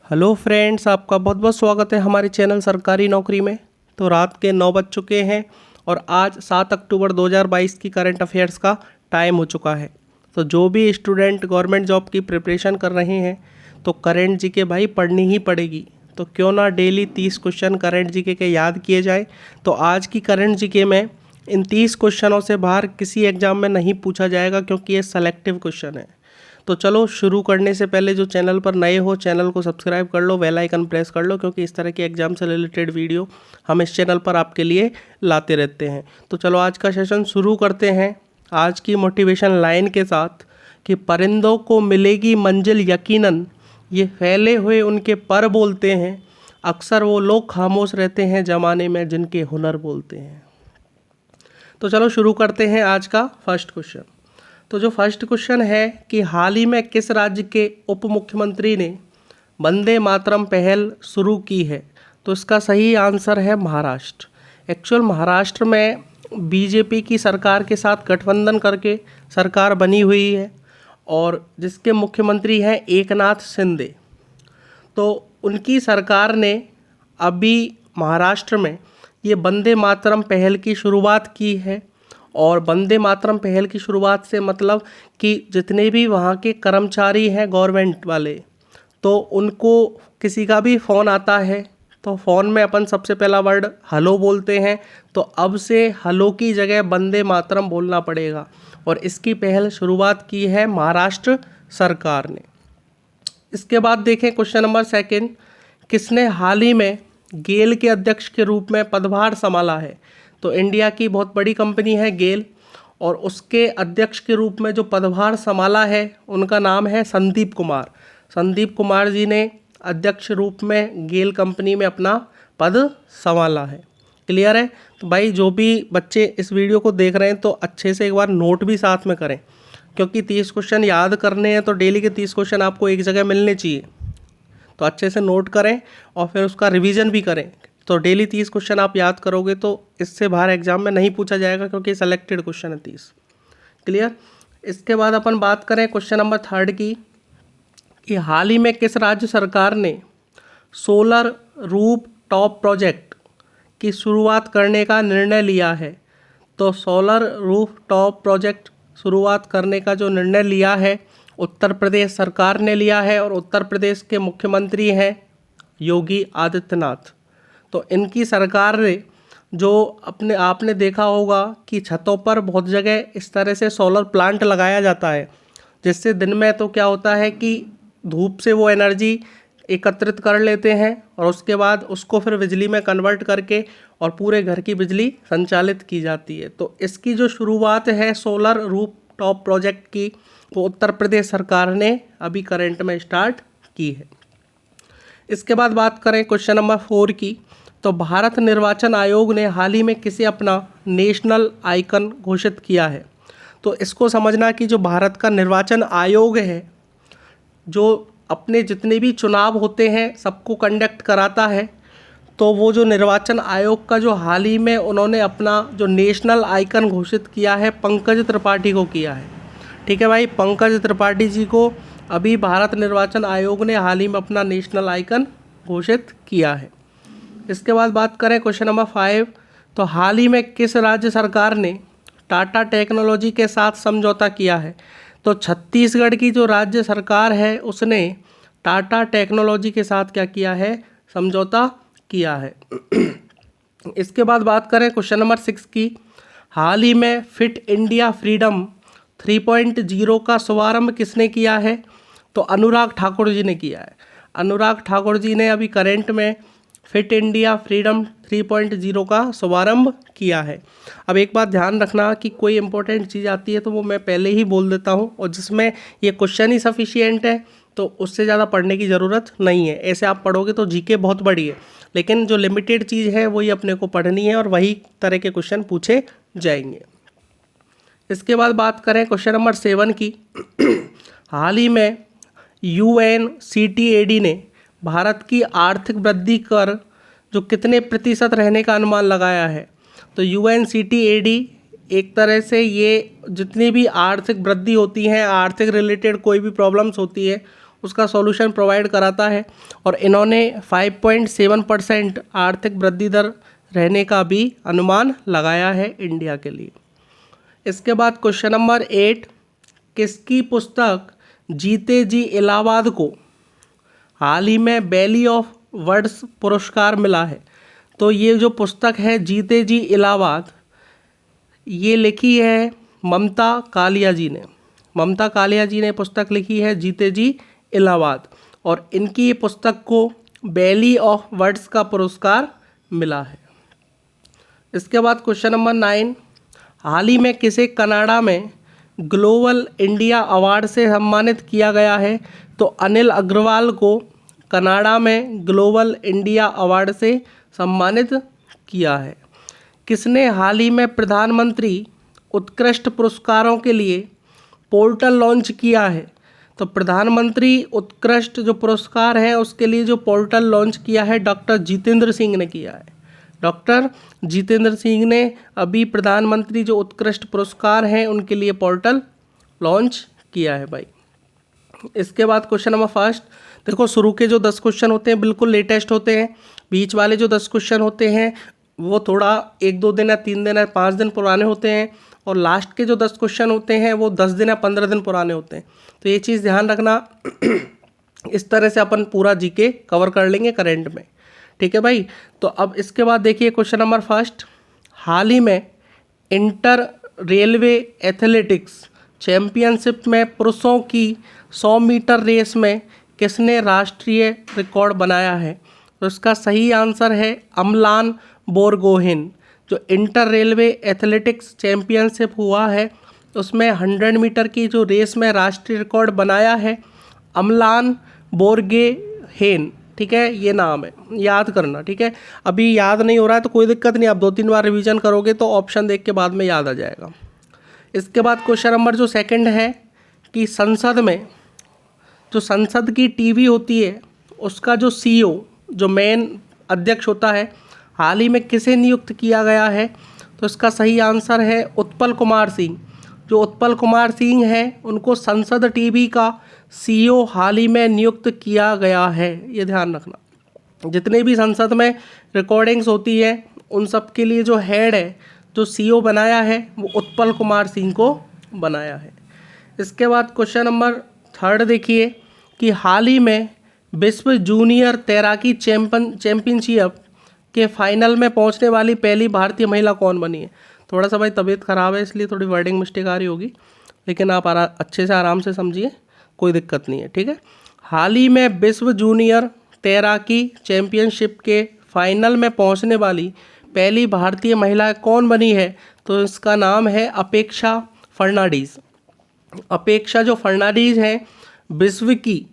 Hello friends, आपका बहुत बहुत स्वागत है हमारे चैनल सरकारी नौकरी में। तो रात के 9 बज चुके हैं और आज 7 अक्टूबर 2022 की करंट अफेयर्स का टाइम हो चुका है। तो जो भी स्टूडेंट गवर्नमेंट जॉब की प्रिपरेशन कर रहे हैं तो करंट जीके भाई पढ़नी ही पड़ेगी। तो क्यों ना डेली 30 क्वेश्चन करंट जीके के याद किए जाए। तो आज की करंट जीके में इन 30 क्वेश्चनों से बाहर किसी एग्जाम में नहीं पूछा जाएगा, क्योंकि ये सेलेक्टिव क्वेश्चन है। तो चलो शुरू करने से पहले जो चैनल पर नए हो चैनल को सब्सक्राइब कर लो, बेल आइकन प्रेस कर लो, क्योंकि इस तरह के एग्जाम से रिलेटेड वीडियो हम इस चैनल पर आपके लिए लाते रहते हैं। तो चलो आज का सेशन शुरू करते हैं आज की मोटिवेशन लाइन के साथ कि परिंदों को मिलेगी मंजिल यकीनन, ये फैले हुए उनके पर बोलते हैं, अक्सर वो लोग खामोश रहते हैं ज़माने में जिनके हुनर बोलते हैं। तो चलो शुरू करते हैं आज का फर्स्ट क्वेश्चन। तो जो फर्स्ट क्वेश्चन है कि हाल ही में किस राज्य के उप मुख्यमंत्री ने वंदे मातरम पहल शुरू की है? तो इसका सही आंसर है महाराष्ट्र। एक्चुअल महाराष्ट्र में बीजेपी की सरकार के साथ गठबंधन करके सरकार बनी हुई है और जिसके मुख्यमंत्री हैं एकनाथ शिंदे। तो उनकी सरकार ने अभी महाराष्ट्र में ये वंदे मातरम पहल की शुरुआत की है। और वंदे मातरम पहल की शुरुआत से मतलब कि जितने भी वहाँ के कर्मचारी हैं गवर्नमेंट वाले, तो उनको किसी का भी फ़ोन आता है तो फ़ोन में अपन सबसे पहला वर्ड हेलो बोलते हैं। तो अब से हेलो की जगह वंदे मातरम बोलना पड़ेगा और इसकी पहल शुरुआत की है महाराष्ट्र सरकार ने। इसके बाद देखें क्वेश्चन नंबर सेकंड, किसने हाल ही में गेल के अध्यक्ष के रूप में पदभार संभाला है? तो इंडिया की बहुत बड़ी कंपनी है गेल और उसके अध्यक्ष के रूप में जो पदभार संभाला है उनका नाम है संदीप कुमार। संदीप कुमार जी ने अध्यक्ष रूप में गेल कंपनी में अपना पद संभाला है। क्लियर है? तो भाई जो भी बच्चे इस वीडियो को देख रहे हैं तो अच्छे से एक बार नोट भी साथ में करें, क्योंकि 30 क्वेश्चन याद करने हैं तो डेली के 30 क्वेश्चन आपको एक जगह मिलने चाहिए। तो अच्छे से नोट करें और फिर उसका रिवीजन भी करें। तो डेली 30 क्वेश्चन आप याद करोगे तो इससे बाहर एग्जाम में नहीं पूछा जाएगा, क्योंकि सेलेक्टेड क्वेश्चन है 30। क्लियर? इसके बाद अपन बात करें क्वेश्चन नंबर थर्ड की कि हाल ही में किस राज्य सरकार ने सोलर रूफ टॉप प्रोजेक्ट की शुरुआत करने का निर्णय लिया है? तो सोलर रूफ टॉप प्रोजेक्ट शुरुआत करने का जो निर्णय लिया है उत्तर प्रदेश सरकार ने लिया है और उत्तर प्रदेश के मुख्यमंत्री हैं योगी आदित्यनाथ। तो इनकी सरकार ने जो आपने देखा होगा कि छतों पर बहुत जगह इस तरह से सोलर प्लांट लगाया जाता है, जिससे दिन में तो क्या होता है कि धूप से वो एनर्जी एकत्रित कर लेते हैं और उसके बाद उसको फिर बिजली में कन्वर्ट करके और पूरे घर की बिजली संचालित की जाती है। तो इसकी जो शुरुआत है सोलर रूफ टॉप प्रोजेक्ट की, वो उत्तर प्रदेश सरकार ने अभी करंट में स्टार्ट की है। इसके बाद बात करें क्वेश्चन नंबर 4 की, तो भारत निर्वाचन आयोग ने हाल ही में किसे अपना नेशनल आइकन घोषित किया है? तो इसको समझना कि जो भारत का निर्वाचन आयोग है, जो अपने जितने भी चुनाव होते हैं सबको कंडक्ट कराता है, तो वो जो निर्वाचन आयोग का जो हाल ही में उन्होंने अपना जो नेशनल आइकन घोषित किया है पंकज त्रिपाठी को किया है। ठीक है भाई, पंकज त्रिपाठी जी को अभी भारत निर्वाचन आयोग ने हाल ही में अपना नेशनल आइकन घोषित किया है। इसके बाद बात करें क्वेश्चन नंबर 5, तो हाल ही में किस राज्य सरकार ने टाटा टेक्नोलॉजी के साथ समझौता किया है? तो छत्तीसगढ़ की जो राज्य सरकार है उसने टाटा टेक्नोलॉजी के साथ क्या किया है? समझौता किया है। इसके बाद बात करें क्वेश्चन नंबर 6 की, हाल ही में फिट इंडिया फ्रीडम 3.0 का शुभारंभ किसने किया है? तो अनुराग ठाकुर जी ने किया है। अनुराग ठाकुर जी ने अभी करंट में फिट इंडिया फ्रीडम 3.0 का शुभारंभ किया है। अब एक बात ध्यान रखना कि कोई इंपॉर्टेंट चीज़ आती है तो वो मैं पहले ही बोल देता हूँ, और जिसमें ये क्वेश्चन ही सफिशिएंट है तो उससे ज़्यादा पढ़ने की ज़रूरत नहीं है। ऐसे आप पढ़ोगे तो जीके बहुत बड़ी है, लेकिन जो लिमिटेड चीज़ है वही अपने को पढ़नी है और वही तरह के क्वेश्चन पूछे जाएंगे। इसके बाद बात करें क्वेश्चन नंबर 7 की, हाल ही में UNCTAD ने भारत की आर्थिक वृद्धि कर जो कितने प्रतिशत रहने का अनुमान लगाया है? तो UNCTAD एक तरह से ये जितनी भी आर्थिक वृद्धि होती हैं, आर्थिक रिलेटेड कोई भी प्रॉब्लम्स होती है उसका सॉल्यूशन प्रोवाइड कराता है। और इन्होंने 5.7% आर्थिक वृद्धि दर रहने का भी अनुमान लगाया है इंडिया के लिए। इसके बाद क्वेश्चन नंबर 8, किसकी पुस्तक जीते जी इलाहाबाद को हाल ही में वैली ऑफ वर्ड्स पुरस्कार मिला है? तो ये जो पुस्तक है जीते जी इलाहाबाद, ये लिखी है ममता कालिया जी ने। ममता कालिया जी ने पुस्तक लिखी है जीते जी इलाहाबाद, और इनकी ये पुस्तक को वैली ऑफ वर्ड्स का पुरस्कार मिला है। इसके बाद क्वेश्चन नंबर 9, हाल ही में किसे कनाडा में ग्लोबल इंडिया अवार्ड से सम्मानित किया गया है? तो अनिल अग्रवाल को कनाडा में ग्लोबल इंडिया अवार्ड से सम्मानित किया है। किसने हाल ही में प्रधानमंत्री उत्कृष्ट पुरस्कारों के लिए पोर्टल लॉन्च किया है? तो प्रधानमंत्री उत्कृष्ट जो पुरस्कार है उसके लिए जो पोर्टल लॉन्च किया है डॉक्टर जितेंद्र सिंह ने किया है। डॉक्टर जितेंद्र सिंह ने अभी प्रधानमंत्री जो उत्कृष्ट पुरस्कार हैं उनके लिए पोर्टल लॉन्च किया है भाई। इसके बाद क्वेश्चन नंबर 1, देखो शुरू के जो 10 क्वेश्चन होते हैं बिल्कुल लेटेस्ट होते हैं, बीच वाले जो 10 क्वेश्चन होते हैं वो थोड़ा 1-2 दिन या 3 दिन या 5 दिन पुराने होते हैं, और लास्ट के जो 10 क्वेश्चन होते हैं वो 10 दिन या 15 दिन पुराने होते हैं। तो ये चीज़ ध्यान रखना। इस तरह से अपन पूरा जीके कवर कर लेंगे करंट में, ठीक है भाई। तो अब इसके बाद देखिए क्वेश्चन नंबर 1, हाल ही में इंटर रेलवे एथलेटिक्स चैंपियनशिप में पुरुषों की 100 मीटर रेस में किसने राष्ट्रीय रिकॉर्ड बनाया है? तो इसका सही आंसर है अमलान बोरगोहेन। जो इंटर रेलवे एथलेटिक्स चैंपियनशिप हुआ है उसमें 100 मीटर की जो रेस में राष्ट्रीय रिकॉर्ड बनाया है अमलान बोरगोहेन, ठीक है, ये नाम है, याद करना, ठीक है। अभी याद नहीं हो रहा है तो कोई दिक्कत नहीं, आप 2-3 बार रिवीजन करोगे तो ऑप्शन देख के बाद में याद आ जाएगा। इसके बाद क्वेश्चन नंबर जो 2 है कि संसद में जो संसद की टीवी होती है उसका जो सीईओ जो मेन अध्यक्ष होता है हाल ही में किसे नियुक्त किया गया है? तो इसका सही आंसर है उत्पल कुमार सिंह। जो उत्पल कुमार सिंह हैं उनको संसद टीवी का सीईओ हाल ही में नियुक्त किया गया है, ये ध्यान रखना। जितने भी संसद में रिकॉर्डिंग्स होती है उन सब के लिए जो हेड है जो सीईओ बनाया है वो उत्पल कुमार सिंह को बनाया है। इसके बाद क्वेश्चन नंबर 3 देखिए कि हाल ही में विश्व जूनियर तैराकी चैंपियनशिप के फाइनल में पहुंचने वाली पहली भारतीय महिला कौन बनी है? थोड़ा सा भाई तबीयत ख़राब है इसलिए थोड़ी वर्डिंग मिस्टेक आ रही होगी, लेकिन आप अच्छे से आराम से समझिए, कोई दिक्कत नहीं है, ठीक है। हाल ही में विश्व जूनियर तैराकी चैंपियनशिप के फाइनल में पहुंचने वाली पहली भारतीय महिला कौन बनी है? तो इसका नाम है अपेक्षा फर्नांडीज। अपेक्षा जो फर्नांडीज हैं विश्व की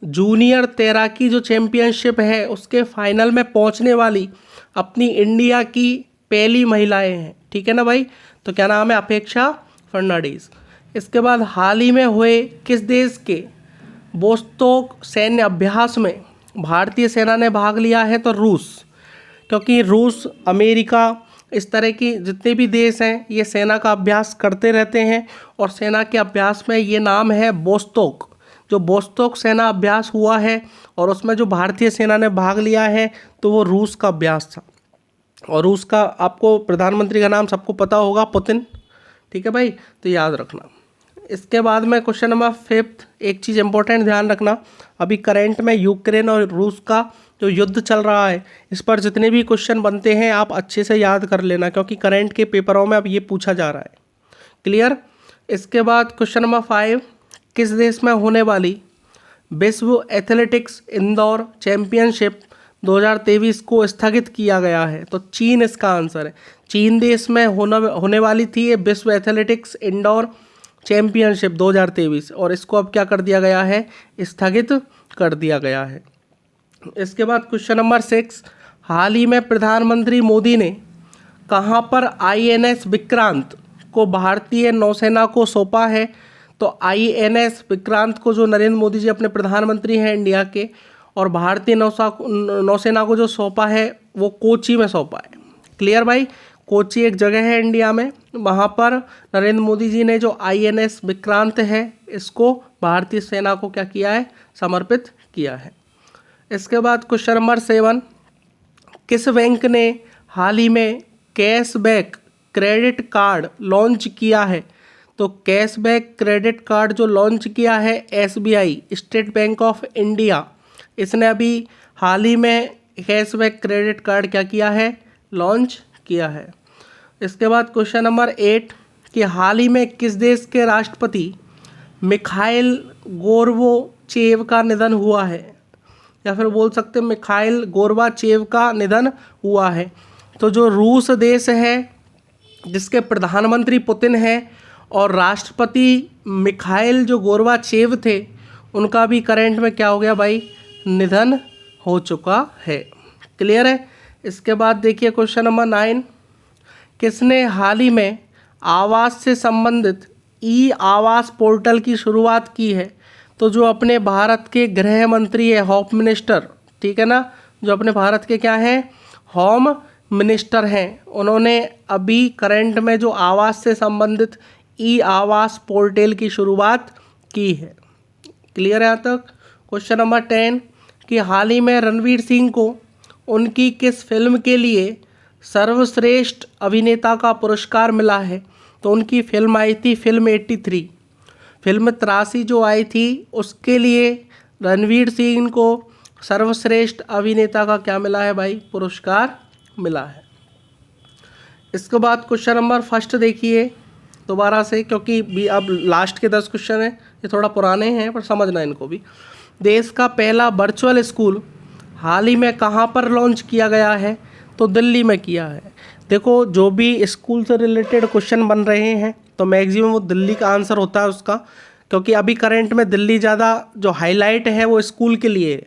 जूनियर तैराकी जो चैंपियनशिप है उसके फाइनल में पहुंचने वाली अपनी इंडिया की पहली महिलाएं हैं, ठीक है ना भाई। तो क्या नाम है? अपेक्षा फर्नांडीज। इसके बाद हाल ही में हुए किस देश के वोस्तोक सैन्य अभ्यास में भारतीय सेना ने भाग लिया है? तो रूस, क्योंकि रूस, अमेरिका, इस तरह की जितने भी देश हैं ये सेना का अभ्यास करते रहते हैं, और सेना के अभ्यास में ये नाम है वोस्तोक। जो वोस्तोक सेना अभ्यास हुआ है और उसमें जो भारतीय सेना ने भाग लिया है तो वो रूस का अभ्यास था, और रूस का आपको प्रधानमंत्री का नाम सबको पता होगा, पुतिन, ठीक है भाई, तो याद रखना। इसके बाद में क्वेश्चन नंबर 5, एक चीज़ इंपॉर्टेंट ध्यान रखना, अभी करंट में यूक्रेन और रूस का जो युद्ध चल रहा है इस पर जितने भी क्वेश्चन बनते हैं आप अच्छे से याद कर लेना, क्योंकि करंट के पेपरों में अब ये पूछा जा रहा है, क्लियर। इसके बाद क्वेश्चन नंबर 5, किस देश में होने वाली विश्व एथलेटिक्स इंदौर चैंपियनशिप 2023 को स्थगित किया गया है? तो चीन इसका आंसर है। चीन देश में होने वाली थी ये विश्व एथलेटिक्स इंडोर चैंपियनशिप 2023, और इसको अब क्या कर दिया गया है? स्थगित कर दिया गया है। इसके बाद क्वेश्चन नंबर 6, हाल ही में प्रधानमंत्री मोदी ने कहां पर INS विक्रांत को भारतीय नौसेना को सौंपा है? तो INS विक्रांत को जो नरेंद्र मोदी जी अपने प्रधानमंत्री हैं इंडिया के, और भारतीय नौसेना को जो सौंपा है वो कोची में सौंपा है, क्लियर भाई। कोची एक जगह है इंडिया में, वहाँ पर नरेंद्र मोदी जी ने जो INS विक्रांत है इसको भारतीय सेना को क्या किया है, समर्पित किया है। इसके बाद क्वेश्चन नंबर 7, किस बैंक ने हाल ही में कैशबैक क्रेडिट कार्ड लॉन्च किया है? तो कैशबैक क्रेडिट कार्ड जो लॉन्च किया है SBI, state bank of India, इसने अभी हाल ही में कैशबैक क्रेडिट कार्ड क्या किया है, लॉन्च किया है। इसके बाद क्वेश्चन नंबर 8 कि हाल ही में किस देश के राष्ट्रपति मिखाइल गोर्बाचेव का निधन हुआ है, या फिर बोल सकते हैं मिखाइल गोर्बाचेव का निधन हुआ है? तो जो रूस देश है जिसके प्रधानमंत्री पुतिन हैं और राष्ट्रपति मिखाइल जो गोर्बाचेव थे, उनका भी करंट में क्या हो गया भाई, निधन हो चुका है। क्लियर है। इसके बाद देखिए क्वेश्चन नंबर 9, किसने हाल ही में आवास से संबंधित ई आवास पोर्टल की शुरुआत की है? तो जो अपने भारत के गृह मंत्री है, होम मिनिस्टर, ठीक है ना, जो अपने भारत के क्या हैं, होम मिनिस्टर हैं, उन्होंने अभी करंट में जो आवास से संबंधित ई आवास पोर्टल की शुरुआत की है। क्लियर है यहाँ तक। क्वेश्चन नंबर 10 कि हाल ही में रणवीर सिंह को उनकी किस फिल्म के लिए सर्वश्रेष्ठ अभिनेता का पुरस्कार मिला है? तो उनकी फिल्म आई थी फिल्म 83, फिल्म 83 जो आई थी उसके लिए रणवीर सिंह को सर्वश्रेष्ठ अभिनेता का क्या मिला है भाई, पुरस्कार मिला है। इसके बाद क्वेश्चन नंबर 1 देखिए दोबारा से, क्योंकि भी अब लास्ट के 10 क्वेश्चन हैं, ये थोड़ा पुराने हैं पर समझना इनको भी। देश का पहला वर्चुअल स्कूल हाल ही में कहाँ पर लॉन्च किया गया है? तो दिल्ली में किया है। देखो जो भी स्कूल से रिलेटेड क्वेश्चन बन रहे हैं तो मैक्सिमम वो दिल्ली का आंसर होता है उसका, क्योंकि अभी करंट में दिल्ली ज़्यादा जो हाईलाइट है वो स्कूल के लिए है,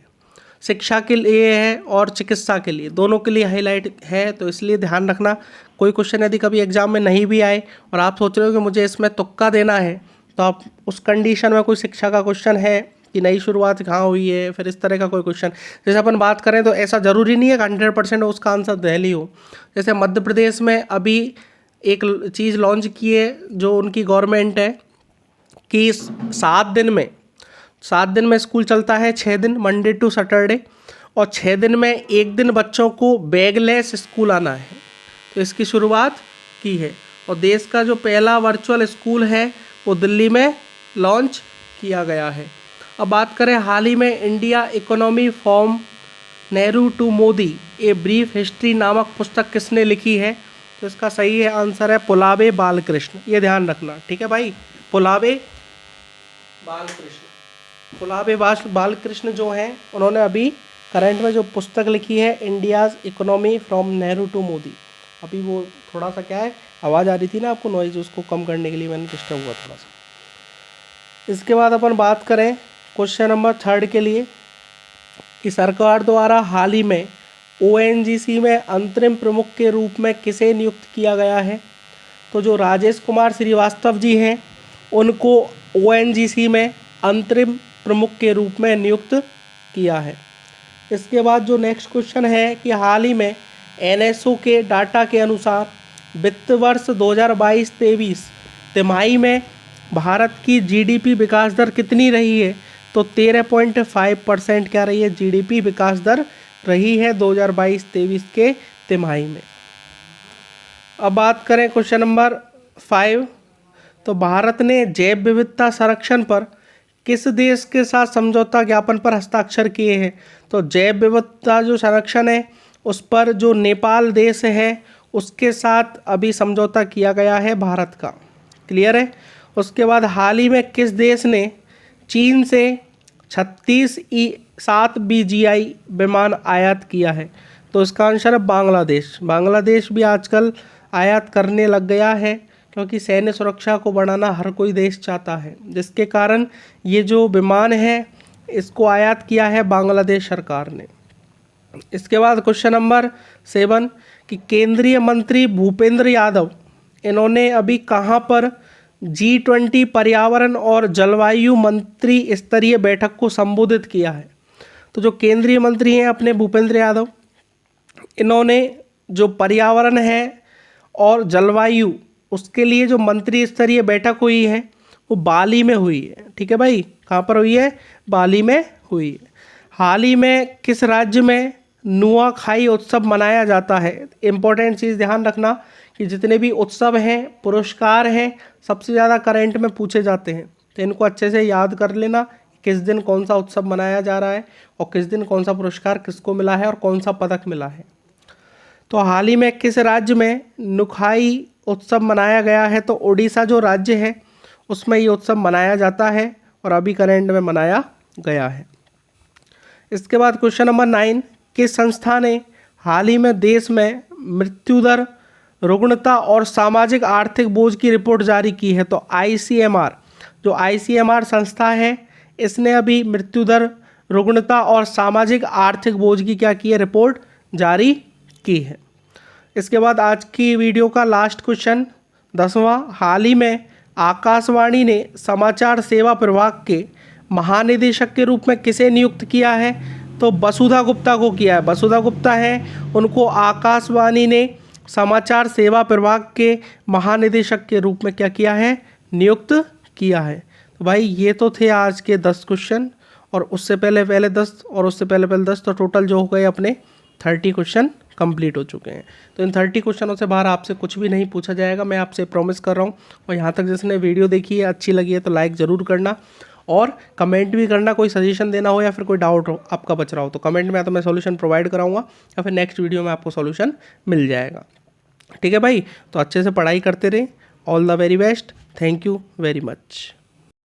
शिक्षा के लिए है और चिकित्सा के लिए, दोनों के लिए हाईलाइट है। तो इसलिए ध्यान रखना, कोई क्वेश्चन यदि कभी एग्जाम में नहीं भी आए और आप सोच रहे हो कि मुझे इसमें तुक्का देना है, तो आप उस कंडीशन में कोई शिक्षा का क्वेश्चन है कि नई शुरुआत कहाँ हुई है, फिर इस तरह का कोई क्वेश्चन, जैसे अपन बात करें तो ऐसा ज़रूरी नहीं है कि 100% उसका आंसर दिल्ली हो। जैसे मध्य प्रदेश में अभी एक चीज़ लॉन्च की है जो उनकी गवर्नमेंट है कि 7 दिन में स्कूल चलता है, 6 दिन मंडे टू सैटरडे, और 6 दिन में 1 दिन बच्चों को बैगलेस स्कूल आना है। तो इसकी शुरुआत की है और देश का जो पहला वर्चुअल स्कूल है वो दिल्ली में लॉन्च किया गया है। अब बात करें हाल ही में India economy from Nehru to Modi a brief history नामक पुस्तक किसने लिखी है? तो इसका सही है आंसर है पुलावे बालकृष्ण, ये ध्यान रखना, ठीक है भाई, पुलावे बालकृष्ण जो हैं उन्होंने अभी करंट में जो पुस्तक लिखी है India's economy from Nehru to Modi. अभी वो थोड़ा सा क्या है, आवाज़ आ रही थी ना आपको नॉइज़, उसको कम करने के लिए मैंने डिस्टर्ब हुआ थोड़ा सा। इसके बाद अपन बात करें क्वेश्चन नंबर 3 के लिए कि सरकार द्वारा हाल ही में ओएनजीसी में अंतरिम प्रमुख के रूप में किसे नियुक्त किया गया है? तो जो राजेश कुमार श्रीवास्तव जी हैं उनको ओएनजीसी में अंतरिम प्रमुख के रूप में नियुक्त किया है। इसके बाद जो नेक्स्ट क्वेश्चन है कि हाल ही में एनएसओ के डाटा के अनुसार वित्त वर्ष 2022-23 तिमाही में भारत की जीडीपी विकास दर कितनी रही है? तो 13.5% क्या रही है, जीडीपी विकास दर रही है 2022-23 के तिमाही में। अब बात करें क्वेश्चन नंबर 5, तो भारत ने जैव विविधता संरक्षण पर किस देश के साथ समझौता ज्ञापन पर हस्ताक्षर किए हैं? तो जैव विविधता जो संरक्षण है उस पर जो नेपाल देश है उसके साथ अभी समझौता किया गया है भारत का। क्लियर है। उसके बाद हाल ही में किस देश ने चीन से 36 E-7 BGI विमान आयात किया है? तो इसका आंसर है बांग्लादेश। बांग्लादेश भी आजकल आयात करने लग गया है क्योंकि सैन्य सुरक्षा को बढ़ाना हर कोई देश चाहता है, जिसके कारण ये जो विमान है इसको आयात किया है बांग्लादेश सरकार ने। इसके बाद क्वेश्चन नंबर 7 कि केंद्रीय मंत्री भूपेंद्र यादव इन्होंने अभी कहाँ पर G20 पर्यावरण और जलवायु मंत्री स्तरीय बैठक को संबोधित किया है? तो जो केंद्रीय मंत्री हैं अपने भूपेंद्र यादव, इन्होंने जो पर्यावरण है और जलवायु उसके लिए जो मंत्री स्तरीय बैठक हुई है वो बाली में हुई है। ठीक है भाई, कहाँ पर हुई है? बाली में हुई है। हाल ही में किस राज्य में नुआखाई उत्सव मनाया जाता है? इंपॉर्टेंट चीज़ ध्यान रखना कि जितने भी उत्सव हैं, पुरस्कार हैं, सबसे ज़्यादा करंट में पूछे जाते हैं, तो इनको अच्छे से याद कर लेना। किस दिन कौन सा उत्सव मनाया जा रहा है और किस दिन कौन सा पुरस्कार किसको मिला है और कौन सा पदक मिला है। तो हाल ही में किस राज्य में नुखाई उत्सव मनाया गया है? तो उड़ीसा जो राज्य है उसमें ये उत्सव मनाया जाता है और अभी करंट में मनाया गया है। इसके बाद क्वेश्चन नंबर 9, किस संस्था ने हाल ही में देश में मृत्यु दर, रुग्णता और सामाजिक आर्थिक बोझ की रिपोर्ट जारी की है? तो ICMR, जो ICMR संस्था है, इसने अभी मृत्यु दर, रुग्णता और सामाजिक आर्थिक बोझ की क्या की है? रिपोर्ट जारी की है। इसके बाद आज की वीडियो का लास्ट क्वेश्चन 10वां, हाल ही में आकाशवाणी ने समाचार सेवा प्रभाग के महानिदेशक के रूप में किसे नियुक्त किया है? तो वसुधा गुप्ता को किया है। वसुधा गुप्ता है, उनको आकाशवाणी ने समाचार सेवा प्रभाग के महानिदेशक के रूप में क्या किया है? नियुक्त किया है। तो भाई ये तो थे आज के 10 क्वेश्चन, और उससे पहले 10 और उससे पहले 10, तो टोटल जो हो गए अपने 30 क्वेश्चन कंप्लीट हो चुके हैं। तो इन 30 क्वेश्चनों से बाहर आपसे कुछ भी नहीं पूछा जाएगा, मैं आपसे प्रॉमिस कर रहा हूँ। और यहाँ तक जिसने वीडियो देखी है, अच्छी लगी है, तो लाइक ज़रूर करना और कमेंट भी करना। कोई सजेशन देना हो या फिर कोई डाउट हो आपका बच रहा हो तो कमेंट में, या तो मैं सॉल्यूशन प्रोवाइड कराऊंगा या फिर नेक्स्ट वीडियो में आपको सॉल्यूशन मिल जाएगा। ठीक है भाई, तो अच्छे से पढ़ाई करते रहे। All the very best. Thank you very much.